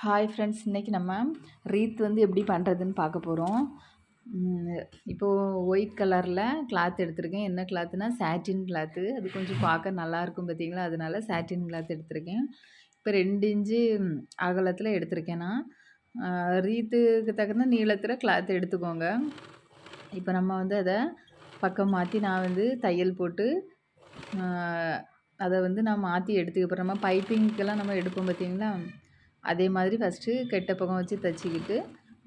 Hi friends, இன்றைக்கி நம்ம wreath வந்து எப்படி பண்ணுறதுன்னு பார்க்க போகிறோம். இப்போது ஒயிட் கலரில் கிளாத் எடுத்திருக்கேன். என்ன கிளாத்துனா சாட்டின் கிளாத்து. அது கொஞ்சம் பார்க்க நல்லாயிருக்கும் பார்த்தீங்களா, அதனால சாட்டின் கிளாத் எடுத்திருக்கேன். இப்போ 2 இன்ச்சு அகலத்தில் எடுத்திருக்கேன் நான். ரீத்துக்கு தகுந்த நீளத்தில் கிளாத் எடுத்துக்கோங்க. இப்போ நம்ம வந்து அதை பக்கம் மாற்றி நான் வந்து தையல் போட்டு அதை வந்து நான் மாற்றி எடுத்துக்க நம்ம பைப்பிங்க்கெல்லாம் நம்ம எடுப்போம் பார்த்தீங்களா, அதே மாதிரி ஃபஸ்ட்டு கெட்ட பக்கம் வச்சு தைச்சிக்கிட்டு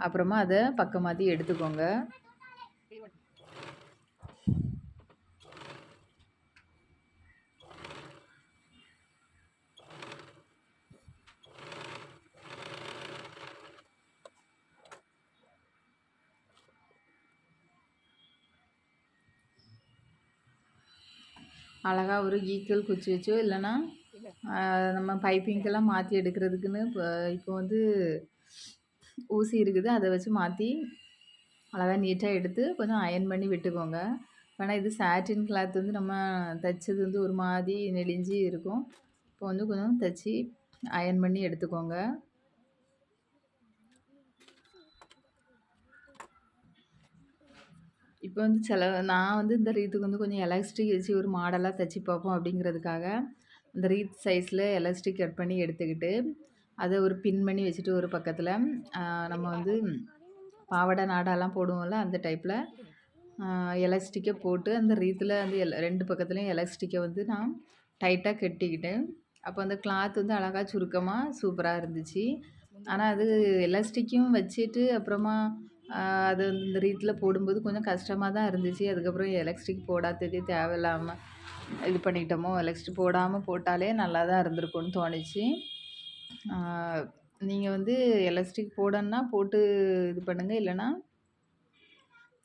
அப்புறமா அதை பக்கம் மாற்றி எடுத்துக்கோங்க. அழகாக ஒரு ஈக்குவல் குச்சி வச்சோ இல்லைன்னா நம்ம பைப்பிங்கெல்லாம் மாற்றி எடுக்கிறதுக்குன்னு இப்போ வந்து ஊசி இருக்குது, அதை வச்சு மாற்றி அழகாக நீட்டாக எடுத்து கொஞ்சம் அயன் பண்ணி விட்டுக்கோங்க. ஆனால் இது சாட்டின் கிளாத் வந்து நம்ம தைச்சது வந்து ஒரு மாதிரி நெளிஞ்சு இருக்கும். இப்போ வந்து கொஞ்சம் தைச்சி அயன் பண்ணி எடுத்துக்கோங்க. இப்போ வந்து நான் வந்து இந்த ரீத்துக்கு வந்து கொஞ்சம் எலாஸ்டிக் வச்சு ஒரு மாடலாக தைச்சி பார்ப்போம் அப்படிங்கிறதுக்காக இந்த ரீத் சைஸில் எலாஸ்டிக் கட் பண்ணி எடுத்துக்கிட்டு அதை ஒரு பின் பண்ணி வச்சுட்டு ஒரு பக்கத்தில் நம்ம வந்து பாவாடை நாடாலாம் போடுவோம்ல அந்த டைப்பில் எலாஸ்டிக்கை போட்டு அந்த ரீத்தில் அந்த 2 பக்கத்துலேயும் எலாஸ்டிக்கை வந்து நான் டைட்டாக கட்டிக்கிட்டேன். அப்போ அந்த கிளாத் வந்து அழகாக சுருக்கமாக சூப்பராக இருந்துச்சு. ஆனால் அது எலாஸ்டிக்கும் வச்சுட்டு அப்புறமா அது வந்து இந்த ரீத்தில் போடும்போது கொஞ்சம் கஷ்டமாக தான் இருந்துச்சு. அதுக்கப்புறம் எலாஸ்டிக் போடாததே தேவையில்லாமல் இது பண்ணிட்டோமோ, எலாஸ்டிக் போடாமல் போட்டாலே நல்லா தான் இருந்திருக்கும்னு தோணுச்சு. நீங்கள் வந்து எலாஸ்டிக் போடணுன்னா போட்டு இது பண்ணுங்கள், இல்லைன்னா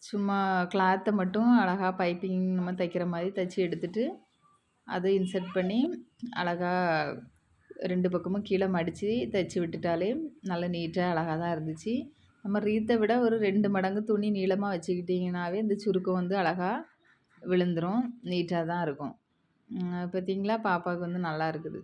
சும்மா கிளாத்தை மட்டும் அழகாக பைப்பிங் நம்ம தைக்கிற மாதிரி தைச்சி எடுத்துகிட்டு அதை இன்சர்ட் பண்ணி அழகாக 2 பக்கமும் கீழே மடித்து தைச்சி விட்டுட்டாலே நல்லா நீட்டாக அழகாக தான் இருந்துச்சு. நம்ம ரீத்தை விட ஒரு 2 மடங்கு துணி நீளமாக வச்சுக்கிட்டிங்கனாவே இந்த சுருக்கம் வந்து அழகாக விழுந்துடும், நீட்டாக தான் இருக்கும். பார்த்தீங்களா, பாப்பாவுக்கு வந்து நல்லா இருக்குது.